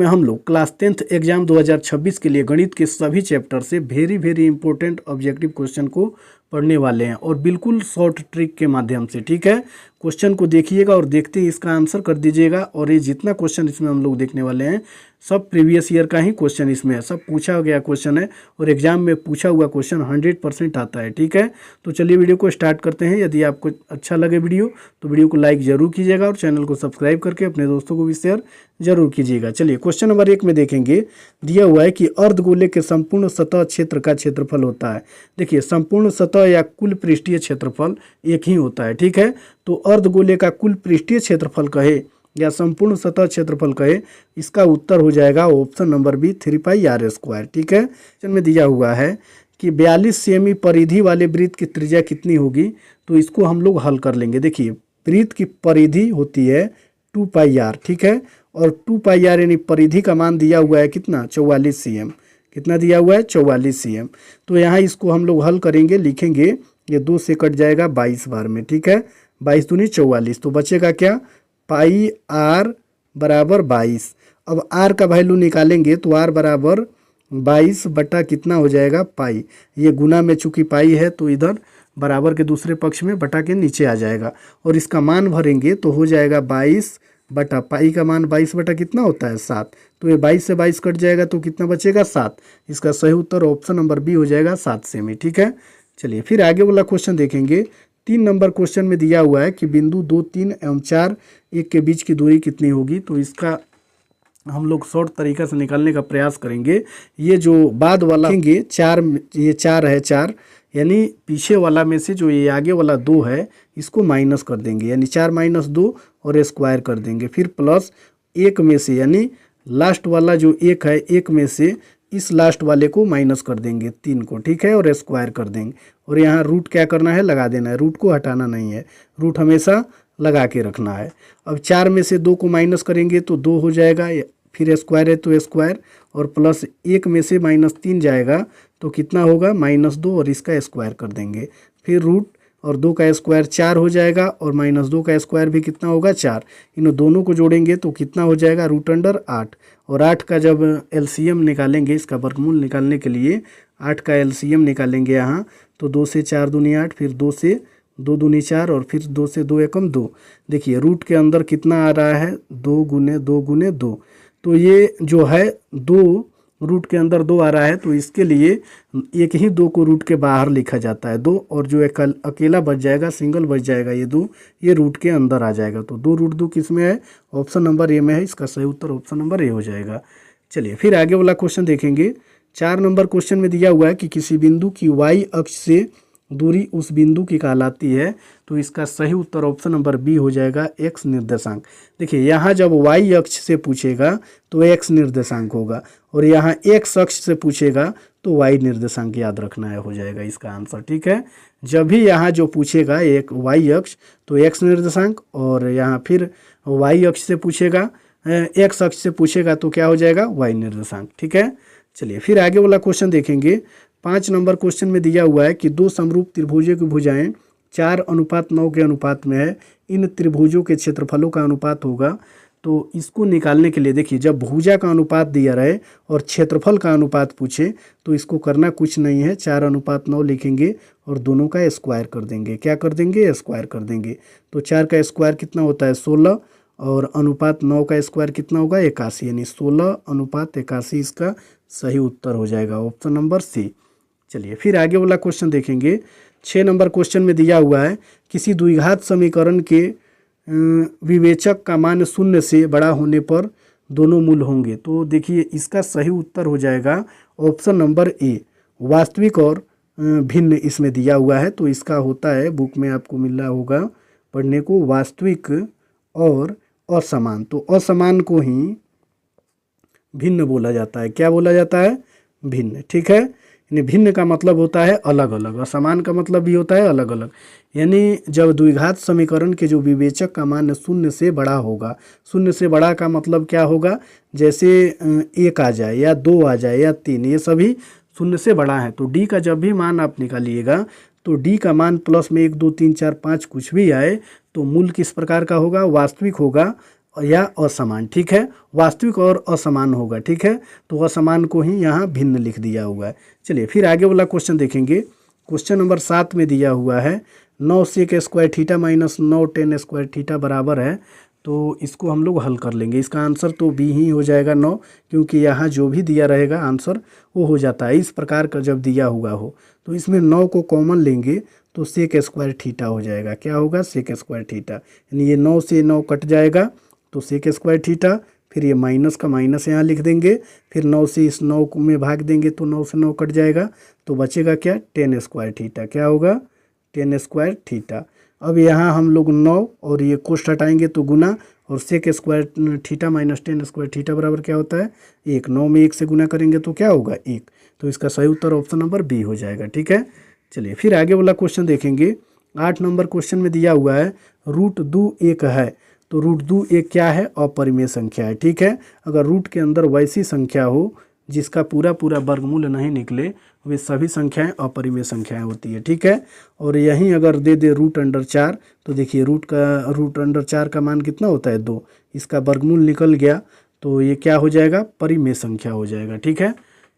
में हम लोग क्लास 10th एग्जाम 2026 के लिए गणित के सभी चैप्टर से वेरी इंपॉर्टेंट ऑब्जेक्टिव क्वेश्चन को पढ़ने वाले हैं और बिल्कुल शॉर्ट ट्रिक के माध्यम से। ठीक है, क्वेश्चन को देखिएगा और देखते ही इसका आंसर कर दीजिएगा। और ये जितना क्वेश्चन इसमें हम लोग देखने वाले हैं सब प्रीवियस ईयर का ही क्वेश्चन इसमें है, सब पूछा गया क्वेश्चन है और एग्जाम में पूछा हुआ क्वेश्चन 100% आता है। ठीक है, तो चलिए वीडियो को स्टार्ट करते हैं। यदि आपको अच्छा लगे वीडियो तो वीडियो को लाइक जरूर कीजिएगा और चैनल को सब्सक्राइब करके अपने दोस्तों को भी शेयर जरूर कीजिएगा। चलिए क्वेश्चन नंबर 1 में देखेंगे, दिया हुआ है कि अर्धगोले के संपूर्ण सतह क्षेत्र का क्षेत्रफल होता है। देखिए, संपूर्ण सतह या कुल पृष्ठीय क्षेत्रफल एक ही होता है। ठीक है, तो अर्धगोले का कुल पृष्ठीय क्षेत्रफल कहे या संपूर्ण सतह क्षेत्रफल कहे, इसका उत्तर हो जाएगा ऑप्शन नंबर बी 3πr²। ठीक है, क्वेश्चन में दिया हुआ है कि 42 सेमी परिधि वाले वृत्त की त्रिज्या कितनी होगी, तो इसको हम लोग हल कर लेंगे। देखिए, वृत्त की परिधि होती है 2πr। ठीक है, और 2πr यानी परिधि का मान दिया हुआ है कितना, 44 cm। कितना दिया हुआ है, 44 cm। तो यहाँ इसको हम लोग हल करेंगे, लिखेंगे, ये 2 से कट जाएगा 22 बार में। ठीक है, 22 दूनी 44, तो बचेगा क्या, πr बराबर 22। अब r का वैल्यू निकालेंगे तो r बराबर 22 बटा कितना हो जाएगा, पाई। ये गुना में चूंकि पाई है तो इधर बराबर के दूसरे पक्ष में बटा के नीचे आ जाएगा और इसका मान भरेंगे तो हो जाएगा 22 बटा पाई का मान 22 बटा कितना होता है, 7। तो ये 22 से 22 कट जाएगा तो कितना बचेगा, 7। इसका सही उत्तर ऑप्शन नंबर बी हो जाएगा 7 सेमी। ठीक है, चलिए फिर आगे वाला क्वेश्चन देखेंगे। 3 नंबर क्वेश्चन में दिया हुआ है कि बिंदु 2, 3 एवं 4, 1 के बीच की दूरी कितनी होगी, तो इसका हम लोग शॉर्ट तरीका से निकालने का प्रयास करेंगे। ये जो बाद वाला देखेंगे 4, ये 4 है, 4 यानी पीछे वाला में से जो ये आगे वाला 2 है इसको माइनस कर देंगे, यानी 4 - 2 और स्क्वायर कर देंगे। फिर प्लस 1 में से यानी लास्ट वाला जो 1 है, 1 में से इस लास्ट वाले को माइनस कर देंगे 3 को। ठीक है, और स्क्वायर कर देंगे। और यहाँ रूट क्या करना है, लगा देना है, रूट को हटाना नहीं है, रूट हमेशा लगा के रखना है। अब 4 में से 2 को माइनस करेंगे तो 2 हो जाएगा, फिर स्क्वायर है तो स्क्वायर, और प्लस 1 में से -3 जाएगा तो कितना होगा, -2, और इसका स्क्वायर कर देंगे। फिर रूट और 2 का स्क्वायर 4 हो जाएगा और -2 का स्क्वायर भी कितना होगा, 4। इन दोनों को जोड़ेंगे तो कितना हो जाएगा, √8। और 8 का जब एलसीएम निकालेंगे, इसका वर्गमूल निकालने के लिए 8 का एलसीएम निकालेंगे यहाँ, तो 2 से 4 दूनी 8, फिर 2 से 2 दूनी 4 और फिर 2 से 2 एकम 2। देखिए रूट के अंदर कितना आ रहा है, 2 गुने 2 गुने 2। तो ये जो है 2 रूट के अंदर 2 आ रहा है, तो इसके लिए एक ही 2 को रूट के बाहर लिखा जाता है 2, और जो अकेला बच जाएगा, सिंगल बच जाएगा ये 2, ये रूट के अंदर आ जाएगा। तो 2√2 किस में है, ऑप्शन नंबर ए में है। इसका सही उत्तर ऑप्शन नंबर ए हो जाएगा। चलिए फिर आगे वाला क्वेश्चन देखेंगे। 4 नंबर क्वेश्चन में दिया हुआ है कि किसी बिंदु की वाई अक्ष से दूरी उस बिंदु की कहलाती है, तो इसका सही उत्तर ऑप्शन नंबर बी हो जाएगा, एक्स निर्देशांक। देखिए, यहाँ जब वाई अक्ष से पूछेगा तो एक्स निर्देशांक होगा, और यहाँ एक्स अक्ष से पूछेगा तो वाई निर्देशांक याद रखना है, हो जाएगा इसका आंसर। ठीक है, जब भी यहाँ जो पूछेगा एक वाई अक्ष तो एक्स निर्देशांक, और यहाँ फिर वाई अक्ष से पूछेगा, एक्स अक्ष से पूछेगा तो क्या हो जाएगा, वाई निर्देशांक। ठीक है, चलिए फिर आगे वाला क्वेश्चन देखेंगे। 5 नंबर क्वेश्चन में दिया हुआ है कि 2 समरूप त्रिभुजों की भुजाएं 4:9 के अनुपात में है, इन त्रिभुजों के क्षेत्रफलों का अनुपात होगा। तो इसको निकालने के लिए देखिए, जब भुजा का अनुपात दिया रहे और क्षेत्रफल का अनुपात पूछे तो इसको करना कुछ नहीं है, 4:9 लिखेंगे और दोनों का स्क्वायर कर देंगे। क्या कर देंगे, स्क्वायर कर देंगे। तो 4 का स्क्वायर कितना होता है, 16, और अनुपात 9 का स्क्वायर कितना होगा, 81, यानी 16:81 इसका सही उत्तर हो जाएगा, ऑप्शन नंबर सी। चलिए फिर आगे वाला क्वेश्चन देखेंगे। 6 नंबर क्वेश्चन में दिया हुआ है किसी द्विघात समीकरण के विवेचक का मान 0 से बड़ा होने पर दोनों मूल होंगे। तो देखिए, इसका सही उत्तर हो जाएगा ऑप्शन नंबर ए, वास्तविक और भिन्न इसमें दिया हुआ है। तो इसका होता है, बुक में आपको मिल रहा होगा पढ़ने को, वास्तविक और असमान। तो असमान को ही भिन्न बोला जाता है। क्या बोला जाता है, भिन्न। ठीक है, यानी भिन्न का मतलब होता है अलग अलग, असमान का मतलब भी होता है अलग अलग। यानी जब द्विघात समीकरण के जो विवेचक का मान 0 से बड़ा होगा, 0 से बड़ा का मतलब क्या होगा, जैसे 1 आ जाए या 2 आ जाए या 3, ये सभी 0 से बड़ा है। तो डी का जब भी मान आप निकालिएगा तो डी का मान प्लस में 1 2 3 4 5 कुछ भी आए तो मूल किस प्रकार का होगा, वास्तविक होगा, या असमान, ठीक है। वास्तविक और असमान होगा, ठीक है। तो असमान को ही यहाँ भिन्न लिख दिया हुआ है। चलिए फिर आगे वाला क्वेश्चन देखेंगे। क्वेश्चन नंबर 7 में दिया हुआ है 9 sec square theta minus 9 ten square theta बराबर है। तो इसको हम लोग हल कर लेंगे। इसका आंसर तो बी ही हो जाएगा 9, क्योंकि यहाँ जो भी दिया रहेगा आंसर वो हो जाता है। इस प्रकार का जब दिया हुआ हो तो इसमें 9 को कॉमन लेंगे तो सेक स्क्वायर थीटा हो जाएगा। क्या होगा? Sec square theta. यानी ये 9 से 9 कट जाएगा तो सेक स्क्वायर थीटा। फिर ये माइनस का माइनस यहाँ लिख देंगे। फिर 9 से इस 9 में भाग देंगे तो 9 से 9 कट जाएगा तो बचेगा क्या? Ten square theta. क्या होगा? Ten square theta. अब यहाँ हम लोग 9 और ये कोष्ट हटाएंगे तो गुना, और sec square theta minus ten square theta बराबर क्या होता है? 1। 9 में 1 से गुना करेंगे तो क्या होगा? 1। तो इसका सही उत्तर ऑप्शन नंबर बी हो जाएगा, ठीक है। चलिए फिर आगे वाला क्वेश्चन देखेंगे। 8 नंबर क्वेश्चन में दिया हुआ है रूट 2 1 है। तो रूट 2 1 क्या है? अपरिमेय संख्या है, ठीक है। अगर रूट के अंदर वैसी संख्या हो जिसका पूरा पूरा वर्गमूल नहीं निकले, वे सभी संख्याएं अपरिमेय संख्याएं होती है, ठीक है। और यहीं अगर दे दे रूट अंडर 4, तो देखिए रूट अंडर 4 का मान कितना होता है? 2। इसका वर्गमूल निकल गया तो ये क्या हो जाएगा? परिमेय संख्या हो जाएगा, ठीक है।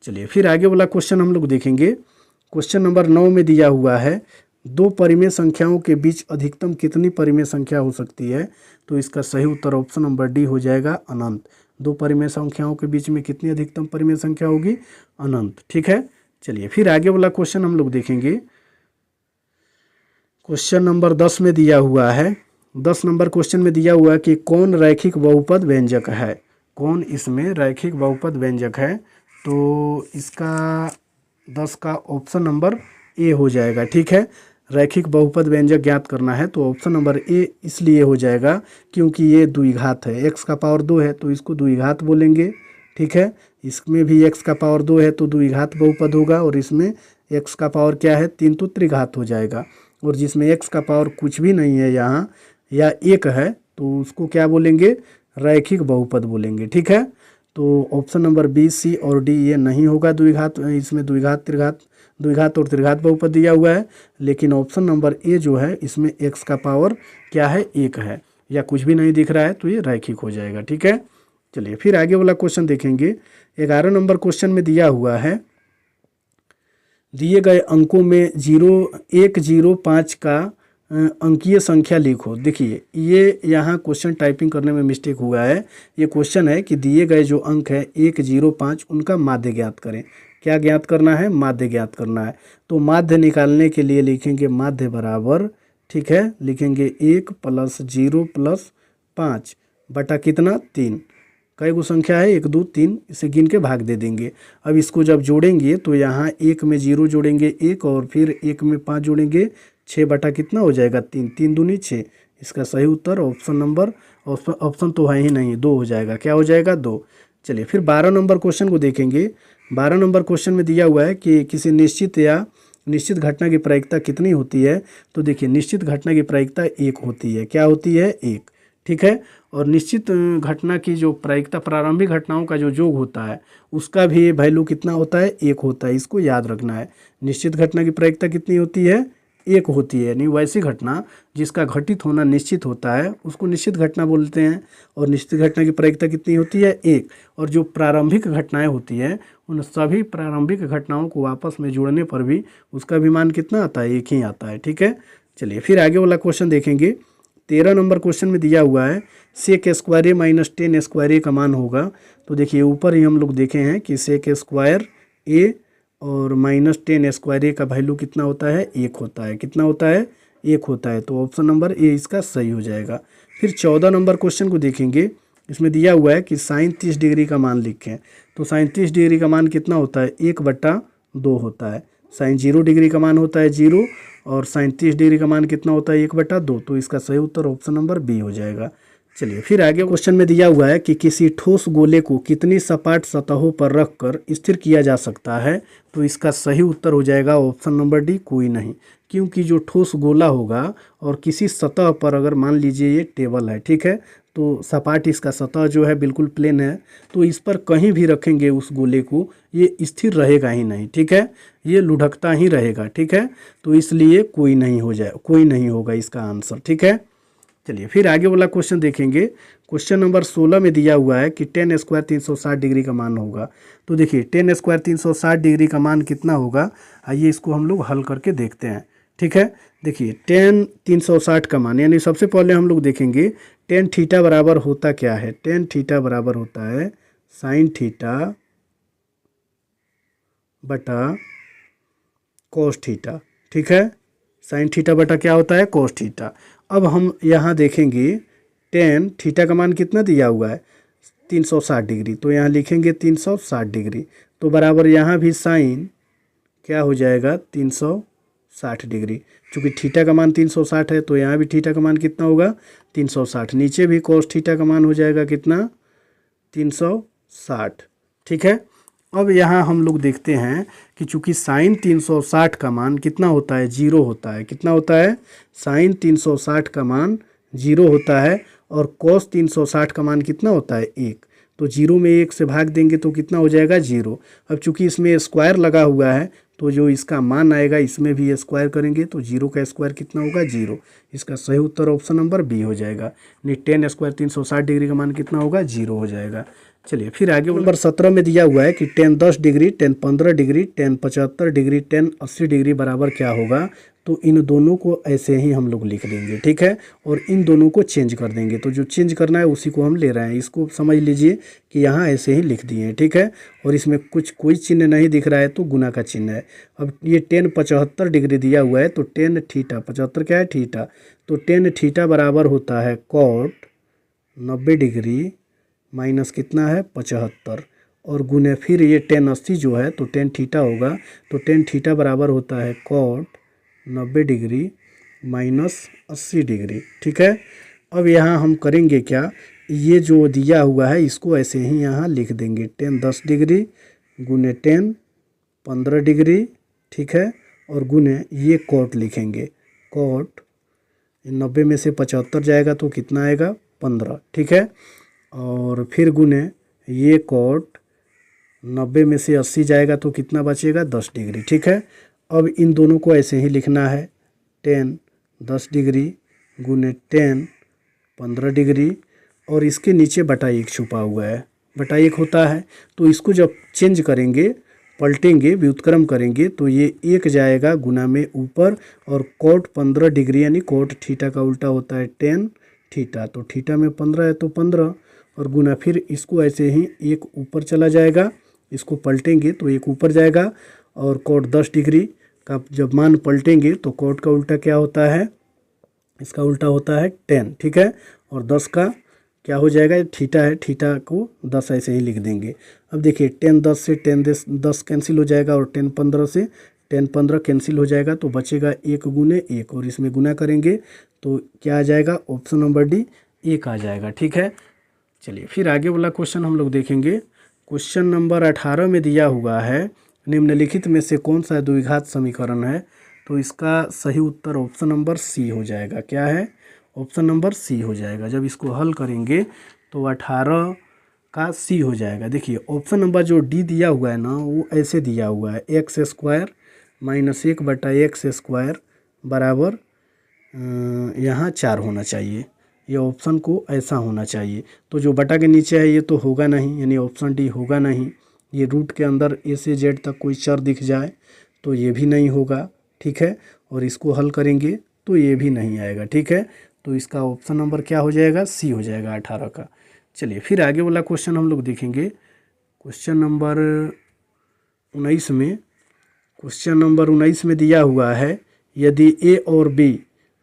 चलिए फिर आगे वाला क्वेश्चन हम लोग देखेंगे। क्वेश्चन नंबर 9 में दिया हुआ है दो परिमेय संख्याओं के बीच अधिकतम कितनी परिमेय संख्या हो सकती है? तो इसका सही उत्तर ऑप्शन नंबर डी हो जाएगा, अनंत। दो परिमेय संख्याओं के बीच में कितनी अधिकतम परिमेय संख्या होगी? अनंत, ठीक है। चलिए फिर आगे वाला क्वेश्चन हम लोग देखेंगे। क्वेश्चन नंबर 10 में दिया हुआ है, 10 नंबर क्वेश्चन में दिया हुआ है कि कौन रैखिक बहुपद व्यंजक है? कौन इसमें रैखिक बहुपद व्यंजक है? तो इसका 10 का ऑप्शन नंबर ए हो जाएगा, ठीक है। रैखिक बहुपद व्यंजक ज्ञात करना है तो ऑप्शन नंबर ए इसलिए हो जाएगा क्योंकि ये द्विघात है। x का पावर 2 है तो इसको द्विघात बोलेंगे, ठीक है। इसमें भी x का पावर 2 है तो द्विघात बहुपद होगा, और इसमें x का पावर क्या है? 3 तो त्रिघात हो जाएगा। और जिसमें x का पावर कुछ भी नहीं है यहाँ या 1 है तो उसको क्या बोलेंगे? रैखिक बहुपद बोलेंगे, ठीक है। तो ऑप्शन नंबर बी, सी और डी ये नहीं होगा द्विघात। इसमें द्विघात और त्रिघात बहुपद दिया हुआ है, लेकिन ऑप्शन नंबर ए जो है इसमें x का पावर क्या है? 1 है, या कुछ भी नहीं दिख रहा है तो ये रैखिक हो जाएगा, ठीक है। चलिए फिर आगे वाला क्वेश्चन देखेंगे। 11 नंबर क्वेश्चन में दिया हुआ है दिए गए अंकों में 105 का अंकीय संख्या लिखो। देखिए ये यहाँ क्वेश्चन टाइपिंग करने में मिस्टेक हुआ है। ये क्वेश्चन है कि दिए गए जो अंक है 105 उनका माध्य ज्ञात करें। क्या ज्ञात करना है? माध्य ज्ञात करना है। तो माध्य निकालने के लिए लिखेंगे माध्य बराबर, ठीक है, लिखेंगे 1 + 0 + 5 बटा कितना? 3। कई गो संख्या है? 1 2 3, इसे गिन के भाग दे देंगे। अब इसको जब जोड़ेंगे तो यहाँ 1 में 0 जोड़ेंगे 1, और फिर 1 में 5 जोड़ेंगे 6 बटा कितना हो जाएगा? 3। 3 दूनी 6। इसका सही उत्तर ऑप्शन तो है ही नहीं, 2 हो जाएगा। क्या हो जाएगा? 2। चलिए फिर 12 नंबर क्वेश्चन को देखेंगे। 12 नंबर क्वेश्चन में दिया हुआ है कि किसी निश्चित घटना की प्रायिकता कितनी होती है? तो देखिए निश्चित घटना की प्रायिकता 1 होती है। क्या होती है? 1, ठीक है। और निश्चित घटना की जो प्रायिकता, प्रारंभिक घटनाओं का जो योग होता है उसका भी वैल्यू कितना होता है? 1 होता है। इसको याद रखना है। निश्चित घटना की प्रायिकता कितनी होती है? 1 होती है। यानी वैसी घटना जिसका घटित होना निश्चित होता है उसको निश्चित घटना बोलते हैं। और निश्चित घटना की प्रायिकता कितनी होती है? 1। और जो प्रारंभिक घटनाएं होती हैं उन सभी प्रारंभिक घटनाओं को आपस में जोड़ने पर भी उसका भी मान कितना आता है? 1 ही आता है, ठीक है। चलिए फिर आगे वाला क्वेश्चन देखेंगे। 13 नंबर क्वेश्चन में दिया हुआ है सेक स्क्वायर ए माइनस टेन स्क्वायर ए का मान होगा। तो देखिए ऊपर ही हम लोग देखे हैं कि सेक स्क्वायर ए और माइनस टेन स्क्वायर ए का वैल्यू कितना होता है? 1 होता है। कितना होता है? 1 होता है। तो ऑप्शन नंबर ए इसका सही हो जाएगा। फिर 14 नंबर क्वेश्चन को देखेंगे। इसमें दिया हुआ है कि साइन 30 डिग्री का मान लिखें। तो साइन 30 डिग्री का मान कितना होता है? 1/2 होता है। साइन 0 डिग्री का मान होता है 0, और साइन 30 डिग्री का मान कितना होता है? 1/2। तो इसका सही उत्तर ऑप्शन नंबर बी हो जाएगा। चलिए फिर आगे क्वेश्चन में दिया हुआ है कि किसी ठोस गोले को कितनी सपाट सतहों पर रखकर स्थिर किया जा सकता है? तो इसका सही उत्तर हो जाएगा ऑप्शन नंबर डी, कोई नहीं। क्योंकि जो ठोस गोला होगा और किसी सतह पर, अगर मान लीजिए ये टेबल है, ठीक है, तो सपाट इसका सतह जो है बिल्कुल प्लेन है, तो इस पर कहीं भी रखेंगे उस गोले को ये स्थिर रहेगा ही नहीं, ठीक है, ये लुढ़कता ही रहेगा, ठीक है। तो इसलिए कोई नहीं होगा इसका आंसर, ठीक है। चलिए फिर आगे वाला क्वेश्चन देखेंगे। क्वेश्चन नंबर 16 में दिया हुआ है कि टेन स्क्वायर 360 डिग्री का मान होगा। तो देखिए टेन स्क्वायर 360 डिग्री का मान कितना होगा, आइए इसको हम लोग हल करके देखते हैं। ठीक है, देखिए टेन 360 का मान, यानी सबसे पहले हम लोग देखेंगे टेन थीटा बराबर होता क्या है। टेन थीटा बराबर होता है साइन थीटा बटा कोस थीटा। ठीक है, साइन थीटा बटा क्या होता है, कोस थीटा। अब हम यहाँ देखेंगे टेन थीटा का मान कितना दिया हुआ है 360 डिग्री, तो यहाँ लिखेंगे 360 डिग्री, तो बराबर यहाँ भी साइन क्या हो जाएगा 360 डिग्री। चूँकि थीटा का मान 360 है तो यहाँ भी थीटा का मान कितना होगा 360। नीचे भी कोस थीटा का मान हो जाएगा कितना 360। ठीक है, अब यहाँ हम लोग देखते हैं कि चूँकि साइन 360 का मान कितना होता है, जीरो होता है। कितना होता है, साइन 360 का मान जीरो होता है और कोस 360 का मान कितना होता है 1। तो जीरो में 1 से भाग देंगे तो कितना हो जाएगा 0। अब चूँकि इसमें स्क्वायर लगा हुआ है तो जो इसका मान आएगा इसमें भी स्क्वायर करेंगे तो 0 का स्क्वायर कितना होगा 0। इसका सही उत्तर ऑप्शन नंबर बी हो जाएगा। नहीं, टेन स्क्वायर 360 डिग्री का मान कितना होगा 0 हो जाएगा। चलिए फिर आगे नंबर 17 में दिया हुआ है कि ten 10 degree, ten 15 degree, ten 75 degree, ten 80 degree बराबर क्या होगा। तो इन दोनों को ऐसे ही हम लोग लिख देंगे। ठीक है, और इन दोनों को चेंज कर देंगे, तो जो चेंज करना है उसी को हम ले रहे हैं। इसको समझ लीजिए कि यहाँ ऐसे ही लिख दिए हैं। ठीक है, और इसमें कुछ कोई चिन्ह नहीं दिख रहा है तो गुना का चिन्ह है। अब ये टेन 75 डिग्री दिया हुआ है तो टेन थीटा, 75 क्या है थीटा, तो टेन थीटा बराबर होता है कॉट 90 डिग्री माइनस कितना है 75, और गुने फिर ये टेन 80 जो है तो टेन थीटा होगा, तो टेन थीटा बराबर होता है कॉट 90 डिग्री माइनस 80 डिग्री। ठीक है, अब यहाँ हम करेंगे क्या, ये जो दिया हुआ है इसको ऐसे ही यहाँ लिख देंगे, टेन 10 डिग्री गुने टेन 15 डिग्री। ठीक है, और गुने ये कॉट लिखेंगे, कॉट 90 में से 75 जाएगा तो कितना आएगा 15। ठीक है, और फिर गुने ये कॉट 90 में से 80 जाएगा तो कितना बचेगा 10 डिग्री। ठीक है, अब इन दोनों को ऐसे ही लिखना है, टेन 10 डिग्री गुने टेन 15 डिग्री, और इसके नीचे बटा 1 छुपा हुआ है, बटा 1 होता है। तो इसको जब चेंज करेंगे, पलटेंगे, व्युत्क्रम करेंगे तो ये 1 जाएगा गुना में ऊपर, और कोट 15 डिग्री यानी कोट थीटा का उल्टा होता है टेन थीटा, तो थीटा में 15 है तो 15, और गुना फिर इसको ऐसे ही 1 ऊपर चला जाएगा, इसको पलटेंगे तो 1 ऊपर जाएगा, और कोट 10 डिग्री का जब मान पलटेंगे तो कोट का उल्टा क्या होता है, इसका उल्टा होता है 10। ठीक है, और 10 का क्या हो जाएगा, थीटा है, थीटा को 10 ऐसे ही लिख देंगे। अब देखिए टेन 10 से टेन 10 कैंसिल हो जाएगा, और टेन 15 से टेन 15 कैंसिल हो जाएगा, तो बचेगा 1 गुने 1, और इसमें गुना करेंगे तो क्या आ जाएगा, ऑप्शन नंबर डी 1 आ जाएगा। ठीक है, चलिए फिर आगे वाला क्वेश्चन हम लोग देखेंगे। क्वेश्चन नंबर 18 में दिया हुआ है निम्नलिखित में से कौन सा द्विघात समीकरण है। तो इसका सही उत्तर ऑप्शन नंबर सी हो जाएगा। क्या है, ऑप्शन नंबर सी हो जाएगा। जब इसको हल करेंगे तो 18 का सी हो जाएगा। देखिए ऑप्शन नंबर जो डी दिया हुआ है ना, वो ऐसे दिया हुआ है, एक्स स्क्वायर माइनस 1 बटा एक्स स्क्वायर बराबर यहाँ 4 होना चाहिए। ये ऑप्शन को ऐसा होना चाहिए। तो जो बटा के नीचे है ये तो होगा नहीं, यानी ऑप्शन डी होगा नहीं। ये रूट के अंदर ए से जेड तक कोई चर दिख जाए तो ये भी नहीं होगा। ठीक है, और इसको हल करेंगे तो ये भी नहीं आएगा। ठीक है, तो इसका ऑप्शन नंबर क्या हो जाएगा, सी हो जाएगा 18 का। चलिए फिर आगे वाला क्वेश्चन हम लोग देखेंगे। क्वेश्चन नंबर 19 में दिया हुआ है, यदि ए और बी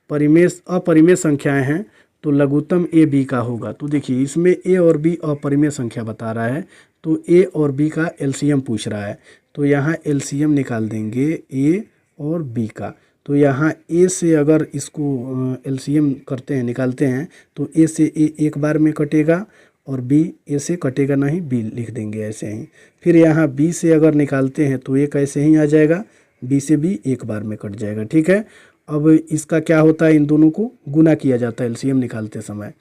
अपरिमेय संख्याएं हैं तो लघुत्तम ए बी का होगा। तो देखिए इसमें ए और बी अपरिमेय संख्या बता रहा है, तो ए और बी का एलसीएम पूछ रहा है। तो यहाँ एलसीएम निकाल देंगे ए और बी का। तो यहाँ ए से अगर इसको एलसीएम करते हैं, निकालते हैं, तो ए से ए एक बार में कटेगा और बी ए से कटेगा नहीं, बी लिख देंगे ऐसे ही। फिर यहाँ बी से अगर निकालते हैं तो एक ऐसे ही आ जाएगा, बी से बी एक बार में कट जाएगा। ठीक है, अब इसका क्या होता है, इन दोनों को गुना किया जाता है एलसीएम निकालते समय।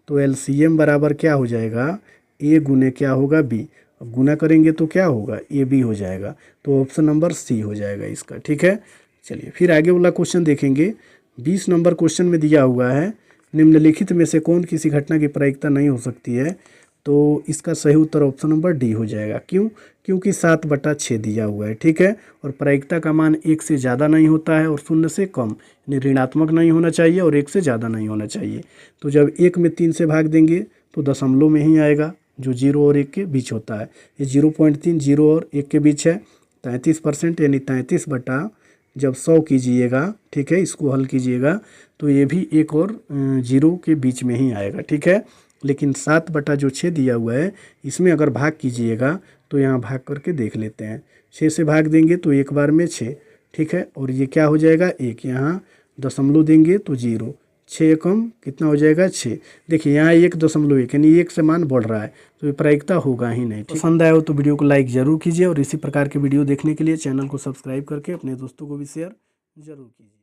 तो एलसीएम बराबर क्या हो जाएगा, ए गुने क्या होगा बी। अब गुना करेंगे तो क्या होगा, ए बी हो जाएगा। तो ऑप्शन नंबर सी हो जाएगा इसका। ठीक है, चलिए फिर आगे वाला क्वेश्चन देखेंगे। 20 नंबर क्वेश्चन में दिया हुआ है, निम्नलिखित में से कौन किसी घटना की प्रायिकता नहीं हो सकती है? तो इसका सही उत्तर ऑप्शन नंबर डी हो जाएगा। क्यों? क्योंकि 7/6 दिया हुआ है, ठीक है। और प्रायिकता का मान 1 से ज़्यादा नहीं होता है और 0 से कम, यानी ऋणात्मक नहीं होना चाहिए और 1 से ज़्यादा नहीं होना चाहिए। तो जब 1 में 3 से भाग देंगे तो दशमलव में ही आएगा, जो 0 और 1 के बीच होता है। ये 0.3 0 और 1 के बीच है, 33%, यानी 33 बटा जब 100 कीजिएगा, ठीक है, इसको हल कीजिएगा तो ये भी 1 और 0 के बीच में ही आएगा, ठीक है। लेकिन 7/6 दिया हुआ है, इसमें अगर भाग कीजिएगा तो यहाँ भाग करके देख लेते हैं। 6 से भाग देंगे तो एक बार में 6, ठीक है, और ये क्या हो जाएगा 1, यहाँ दशमलव देंगे तो 0, 6 कम कितना हो जाएगा 6। देखिए यहाँ 1.1, यानी 1 से मान बढ़ रहा है, तो ये प्रायिकता होगा ही नहीं। पसंद आया हो तो वीडियो को लाइक ज़रूर कीजिए और इसी प्रकार के वीडियो देखने के लिए चैनल को सब्सक्राइब करके अपने दोस्तों को भी शेयर ज़रूर कीजिए।